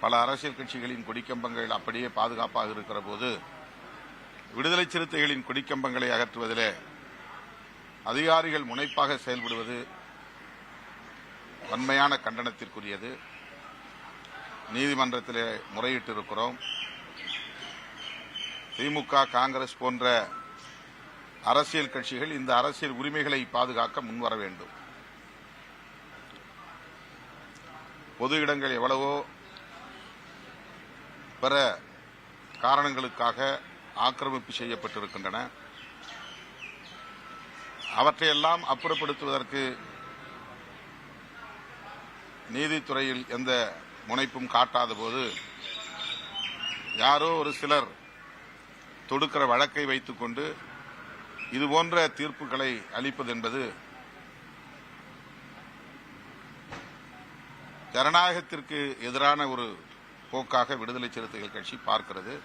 பல அரசியல் கட்சிகளின் கொடிக்கம்பங்கள் அப்படியே பாதுகாப்பாக இருக்கிற போது விடுதலை சிறுத்தைகளின் கொடிக்கம்பங்களை அகற்றுவதிலே அதிகாரிகள் முனைப்பாக செயல்படுவது வன்மையான கண்டனத்திற்குரியது. நீதிமன்றத்திலே முறையிட்டிருக்கிறோம். திமுக, காங்கிரஸ் போன்ற அரசியல் கட்சிகள் இந்த அரசியல் உரிமைகளை பாதுகாக்க முன்வர வேண்டும். பொது இடங்கள் எவ்வளவோ பிற காரணங்களுக்காக ஆக்கிரமிப்பு செய்யப்பட்டிருக்கின்றன. அவற்றையெல்லாம் அப்புறப்படுத்துவதற்கு நீதித்துறையில் எந்த முனைப்பும் காட்டாத போது யாரோ ஒரு சிலர் தொடுக்கிற வழக்கை வைத்துக் கொண்டு இதுபோன்ற தீர்ப்புகளை அளிப்பது என்பது ஜனநாயகத்திற்கு எதிரான ஒரு போக்காக விடுதலை சிறுத்தைகள் கட்சி பார்க்கிறது.